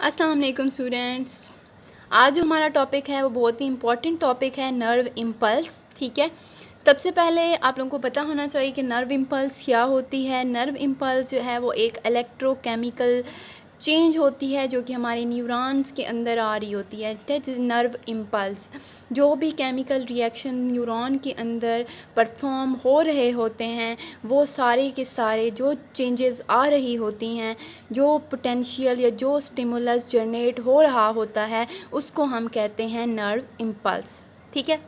अस्सलाम वालेकुम स्टूडेंट्स। आज जो हमारा टॉपिक है वो बहुत ही इम्पॉर्टेंट टॉपिक है, नर्व इम्पल्स। ठीक है, सबसे पहले आप लोगों को पता होना चाहिए कि नर्व इम्पल्स क्या होती है। नर्व इम्पल्स जो है वो एक इलेक्ट्रोकेमिकल चेंज होती है जो कि हमारे न्यूरॉन्स के अंदर आ रही होती है। That is nerve impulse. जो भी केमिकल रिएक्शन न्यूरॉन के अंदर परफॉर्म हो रहे होते हैं वो सारे के सारे जो चेंजेस आ रही होती हैं, जो पोटेंशियल या जो स्टिमुलस जनरेट हो रहा होता है उसको हम कहते हैं नर्व इम्पल्स। ठीक है,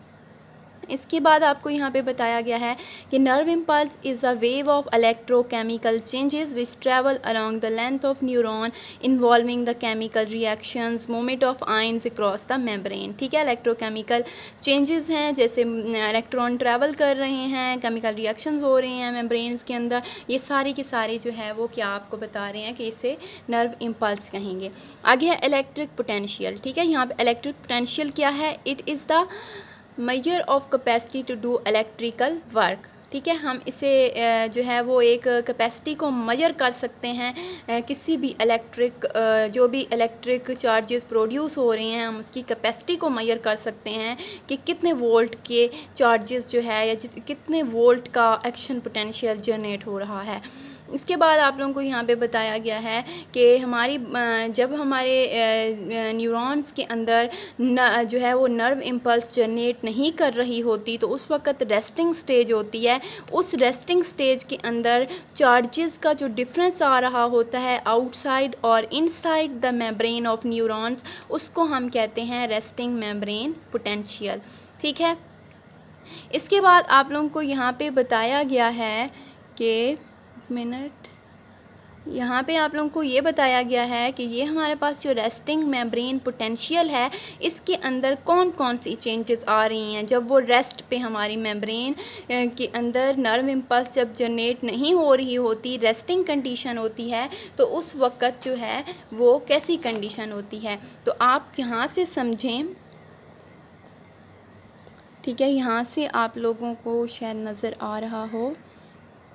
इसके बाद आपको यहाँ पे बताया गया है कि nerve impulse is a wave of electrochemical changes which travel along the length of neuron involving the chemical reactions movement of ions across the membrane. ठीक है, इलेक्ट्रोकेमिकल चेंजेस हैं, जैसे इलेक्ट्रॉन ट्रैवल कर रहे हैं, केमिकल रिएक्शंस हो रहे हैं मेम्ब्रेन्स के अंदर, ये सारे के सारे जो है वो क्या आपको बता रहे हैं कि इसे नर्व इम्पल्स कहेंगे। आगे है इलेक्ट्रिक पोटेंशियल। ठीक है, यहाँ पे इलेक्ट्रिक पोटेंशियल क्या है? It is the measure of capacity to do electrical work. ठीक है, हम इसे जो है वो एक कैपेसिटी को मेजर कर सकते हैं। किसी भी जो भी इलेक्ट्रिक चार्जेस प्रोड्यूस हो रहे हैं हम उसकी कैपेसिटी को मेजर कर सकते हैं कि कितने वोल्ट के चार्जेस जो है या कितने वोल्ट का एक्शन पोटेंशियल जनरेट हो रहा है। इसके बाद आप लोगों को यहाँ पे बताया गया है कि जब हमारे न्यूरॉन्स के अंदर जो है वो नर्व इम्पल्स जनरेट नहीं कर रही होती तो उस वक़्त रेस्टिंग स्टेज होती है। उस रेस्टिंग स्टेज के अंदर चार्जेस का जो डिफरेंस आ रहा होता है आउटसाइड और inside the membrane of neurons, उसको हम कहते हैं रेस्टिंग मेम्ब्रेन पोटेंशियल। ठीक है, इसके बाद आप लोगों को यहाँ पे बताया गया है कि यहाँ पे आप लोगों को ये बताया गया है कि ये हमारे पास जो रेस्टिंग मेम्ब्रेन पोटेंशियल है इसके अंदर कौन कौन सी चेंजेस आ रही हैं। जब वो रेस्ट पे हमारी मेम्ब्रेन के अंदर नर्व इम्पल्स जब जनरेट नहीं हो रही होती, रेस्टिंग कंडीशन होती है, तो उस वक़्त जो है वो कैसी कंडीशन होती है, तो आप यहाँ से समझें। ठीक है, यहाँ से आप लोगों को शायद नज़र आ रहा हो।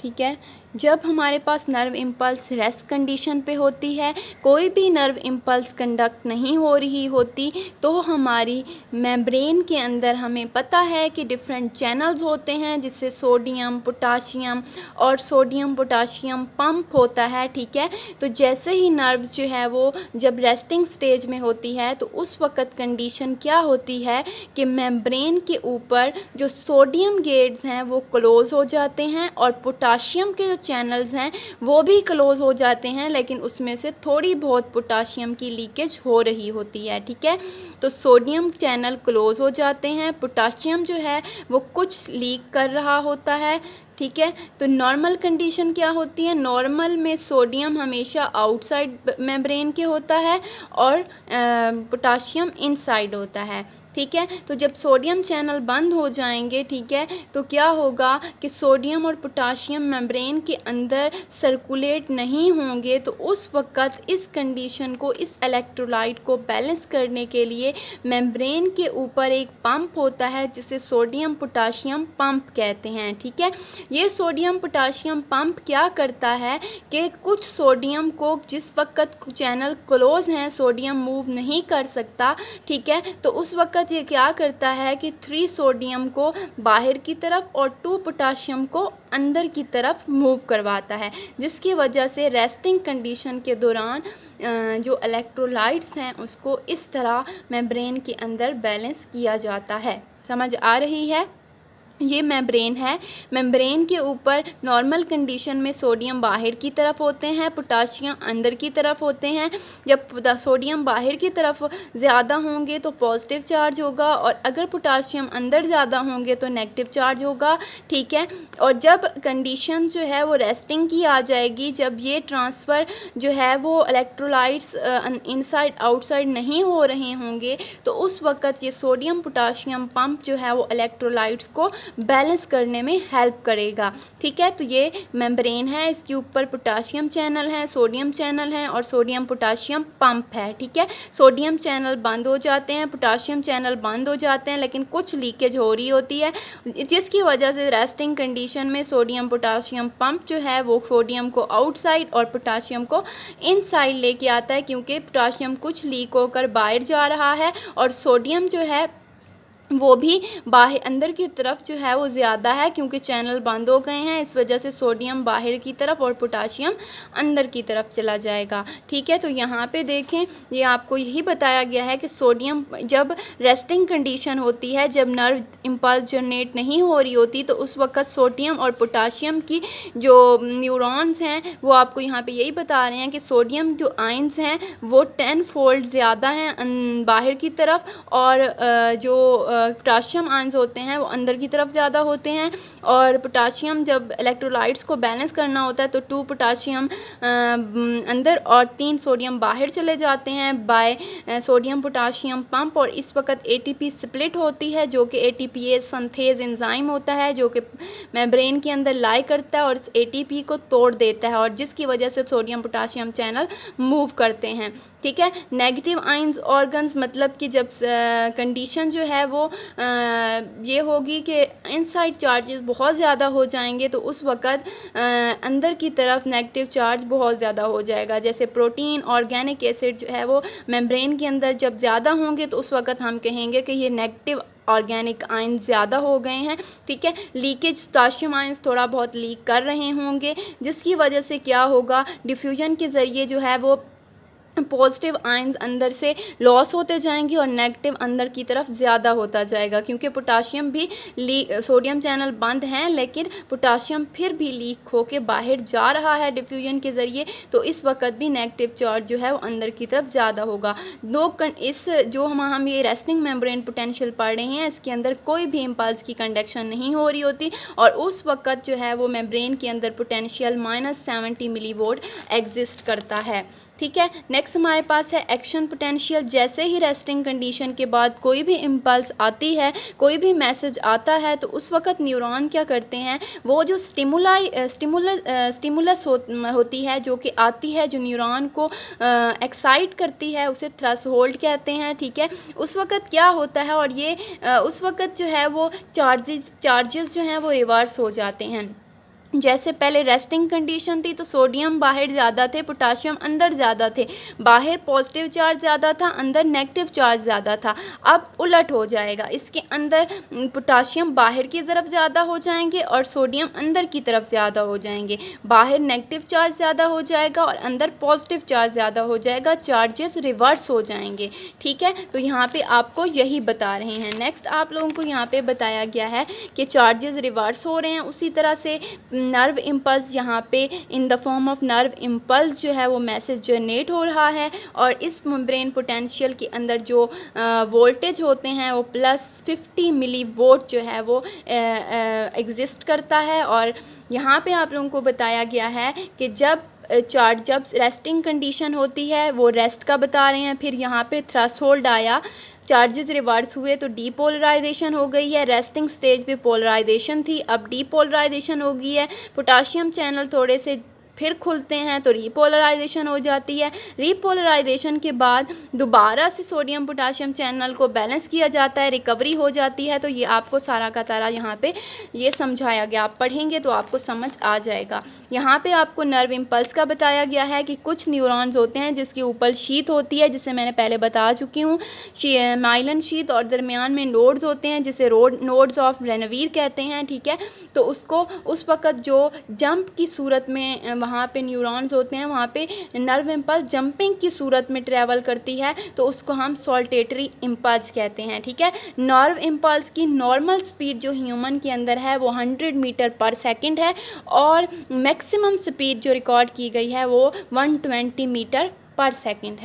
ठीक है, जब हमारे पास नर्व इम्पल्स रेस्ट कंडीशन पे होती है, कोई भी नर्व इम्पल्स कंडक्ट नहीं हो रही होती, तो हमारी मेम्ब्रेन के अंदर हमें पता है कि डिफरेंट चैनल्स होते हैं जिससे सोडियम पोटाशियम पंप होता है। ठीक है, तो जैसे ही नर्व जो है वो जब रेस्टिंग स्टेज में होती है तो उस वक़्त कंडीशन क्या होती है कि मेम्ब्रेन के ऊपर जो सोडियम गेट्स हैं वो क्लोज़ हो जाते हैं और पोटाशियम के जो चैनल्स हैं वो भी क्लोज़ हो जाते हैं, लेकिन उसमें से थोड़ी बहुत पोटाशियम की लीकेज हो रही होती है। ठीक है, तो सोडियम चैनल क्लोज़ हो जाते हैं, पोटाशियम जो है वो कुछ लीक कर रहा होता है। ठीक है, तो नॉर्मल कंडीशन क्या होती है? नॉर्मल में सोडियम हमेशा आउटसाइड मेम्ब्रेन के होता है और पोटाशियम इनसाइड होता है। ठीक है, तो जब सोडियम चैनल बंद हो जाएंगे, ठीक है, तो क्या होगा कि सोडियम और पोटाशियम मेम्ब्रेन के अंदर सर्कुलेट नहीं होंगे, तो उस वक़्त इस कंडीशन को, इस इलेक्ट्रोलाइट को बैलेंस करने के लिए मेम्ब्रेन के ऊपर एक पंप होता है जिसे सोडियम पोटाशियम पंप कहते हैं। ठीक है, ये सोडियम पोटाशियम पंप क्या करता है कि कुछ सोडियम को, जिस वक़्त चैनल क्लोज हैं, सोडियम मूव नहीं कर सकता, ठीक है, तो उस वक़्त ये क्या करता है कि 3 सोडियम को बाहर की तरफ और 2 पोटाशियम को अंदर की तरफ मूव करवाता है, जिसकी वजह से रेस्टिंग कंडीशन के दौरान जो इलेक्ट्रोलाइट्स हैं उसको इस तरह मेम्ब्रेन के अंदर बैलेंस किया जाता है। समझ आ रही है? ये मेम्ब्रेन है, मेम्ब्रेन के ऊपर नॉर्मल कंडीशन में सोडियम बाहर की तरफ होते हैं, पोटाशियम अंदर की तरफ होते हैं। जब सोडियम बाहर की तरफ ज़्यादा होंगे तो पॉजिटिव चार्ज होगा और अगर पोटाशियम अंदर ज़्यादा होंगे तो नेगेटिव चार्ज होगा। ठीक है, और जब कंडीशन जो है वो रेस्टिंग की आ जाएगी, जब ये ट्रांसफ़र जो है वो इलेक्ट्रोलाइट्स इनसाइड आउटसाइड नहीं हो रहे होंगे, तो उस वक़्त ये सोडियम पोटाशियम पंप जो है वो इलेक्ट्रोलाइट्स को बैलेंस करने में हेल्प करेगा। ठीक है, तो ये मेम्ब्रेन है, इसके ऊपर पोटाशियम चैनल है, सोडियम चैनल है और सोडियम पोटाशियम पंप है। ठीक है, सोडियम चैनल बंद हो जाते हैं, पोटाशियम चैनल बंद हो जाते हैं, लेकिन कुछ लीकेज हो रही होती है, जिसकी वजह से रेस्टिंग कंडीशन में सोडियम पोटाशियम पंप जो है वो सोडियम को आउटसाइड और पोटाशियम को इनसाइड लेके आता है, क्योंकि पोटाशियम कुछ लीक होकर बाहर जा रहा है और सोडियम जो है वो भी बाहर अंदर की तरफ जो है वो ज़्यादा है, क्योंकि चैनल बंद हो गए हैं। इस वजह से सोडियम बाहर की तरफ और पोटाशियम अंदर की तरफ चला जाएगा। ठीक है, तो यहाँ पे देखें, ये आपको यही बताया गया है कि सोडियम जब रेस्टिंग कंडीशन होती है, जब नर्व इम्पल्स जनरेट नहीं हो रही होती, तो उस वक्त सोडियम और पोटाशियम की जो न्यूरॉन्स हैं वो आपको यहाँ पर यही बता रहे हैं कि सोडियम जो आयंस हैं वो 10 फोल्ड ज़्यादा हैं बाहर की तरफ, और जो पोटाशियम आयंस होते हैं वो अंदर की तरफ ज़्यादा होते हैं। और पोटाशियम जब इलेक्ट्रोलाइट्स को बैलेंस करना होता है तो 2 पोटाशियम अंदर और 3 सोडियम बाहर चले जाते हैं बाय सोडियम पोटाशियम पंप। और इस वक्त एटीपी स्प्लिट होती है, जो कि एटीपीएस सिंथेज एंजाइम होता है, जो कि मेम्ब्रेन के अंदर लाई करता है और इस एटीपी को तोड़ देता है, और जिसकी वजह से सोडियम पोटाशियम चैनल मूव करते हैं। ठीक है, नेगेटिव आयंस ऑर्गन्स मतलब कि जब कंडीशन जो है वो ये होगी कि इनसाइड चार्जेस बहुत ज़्यादा हो जाएंगे, तो उस वक़्त अंदर की तरफ नेगेटिव चार्ज बहुत ज़्यादा हो जाएगा। जैसे प्रोटीन, ऑर्गेनिक एसिड जो है वो मेम्ब्रेन के अंदर जब ज़्यादा होंगे तो उस वक़्त हम कहेंगे कि ये नेगेटिव ऑर्गेनिक आयन ज़्यादा हो गए हैं। ठीक है, लीकेज पोटाशियम आयंस थोड़ा बहुत लीक कर रहे होंगे, जिसकी वजह से क्या होगा, डिफ्यूजन के ज़रिए जो है वो पॉजिटिव आयंस अंदर से लॉस होते जाएंगे और नेगेटिव अंदर की तरफ ज़्यादा होता जाएगा, क्योंकि पोटाशियम भी सोडियम चैनल बंद हैं, लेकिन पोटाशियम फिर भी लीक होके बाहर जा रहा है डिफ्यूजन के ज़रिए, तो इस वक्त भी नेगेटिव चार्ज जो है वो अंदर की तरफ ज़्यादा होगा। इस जो हम ये रेस्टिंग मेम्ब्रेन पोटेंशियल पढ़ रहे हैं, इसके अंदर कोई भी इम्पल्स की कंडक्शन नहीं हो रही होती, और उस वक्त जो है वो मेम्ब्रेन के अंदर पोटेंशियल -70 मिलीवोल्ट एग्जिस्ट करता है। ठीक है, नेक्स्ट हमारे पास है एक्शन पोटेंशियल। जैसे ही रेस्टिंग कंडीशन के बाद कोई भी इम्पल्स आती है, कोई भी मैसेज आता है, तो उस वक्त न्यूरॉन क्या करते हैं, वो जो स्टिमुलस होती है जो कि आती है, जो न्यूरॉन को एक्साइट करती है, उसे थ्रेशोल्ड कहते हैं। ठीक है, उस वक्त क्या होता है, और ये उस वक्त जो है वो चार्जेस जो हैं वो रिवर्स हो जाते हैं। जैसे पहले रेस्टिंग कंडीशन थी तो सोडियम बाहर ज़्यादा थे, पोटाशियम अंदर ज़्यादा थे, बाहर पॉजिटिव चार्ज ज़्यादा था, अंदर नेगेटिव चार्ज ज़्यादा था। अब उलट हो जाएगा, इसके अंदर पोटाशियम बाहर की तरफ ज़्यादा हो जाएंगे और सोडियम अंदर की तरफ ज़्यादा हो जाएंगे। बाहर नेगेटिव चार्ज ज़्यादा हो जाएगा और अंदर पॉजिटिव चार्ज ज़्यादा हो जाएगा, चार्जेस रिवर्स हो जाएंगे। ठीक है, तो यहाँ पे आपको यही बता रहे हैं। नेक्स्ट आप लोगों को यहाँ पे बताया गया है कि चार्जेस रिवर्स हो रहे हैं। उसी तरह से नर्व इम्पल्स यहाँ पे in the form of nerve impulse जो है वो मैसेज जनरेट हो रहा है, और इस मेम्ब्रेन पोटेंशियल के अंदर जो वोल्टेज होते हैं वो +50 मिली वोल्ट जो है वो एग्जिस्ट करता है। और यहाँ पे आप लोगों को बताया गया है कि जब रेस्टिंग कंडीशन होती है, वो रेस्ट का बता रहे हैं, फिर यहाँ पे थ्रेशोल्ड आया, चार्जेस रिवर्स हुए तो डीपोलराइजेशन हो गई है। रेस्टिंग स्टेज पे पोलराइजेशन थी, अब डीपोलराइजेशन हो गई है। पोटाशियम चैनल थोड़े से फिर खुलते हैं तो रीपोलराइजेशन हो जाती है। रीपोलराइजेशन के बाद दोबारा से सोडियम पोटाशियम चैनल को बैलेंस किया जाता है, रिकवरी हो जाती है। तो ये आपको सारा का सारा यहाँ पे ये समझाया गया, आप पढ़ेंगे तो आपको समझ आ जाएगा। यहाँ पे आपको नर्व इम्पल्स का बताया गया है कि कुछ न्यूरॉन्स होते हैं जिसके ऊपर शीथ होती है, जिसे मैंने पहले बता चुकी हूँ, माइलन शीथ, और दरमियान में नोड्स होते हैं जिसे नोड्स ऑफ रेनवीर कहते हैं। ठीक है, तो उसको उस वक़्त जो जंप की सूरत में वहाँ पे न्यूरॉन्स होते हैं, वहाँ पे नर्व इम्पल्स जंपिंग की सूरत में ट्रैवल करती है, तो उसको हम सॉल्टेटरी इम्पल्स कहते हैं। ठीक है, नर्व इम्पल्स की नॉर्मल स्पीड जो ह्यूमन के अंदर है वो 100 मीटर पर सेकंड है, और मैक्सिमम स्पीड जो रिकॉर्ड की गई है वो 120 मीटर पर सेकंड है।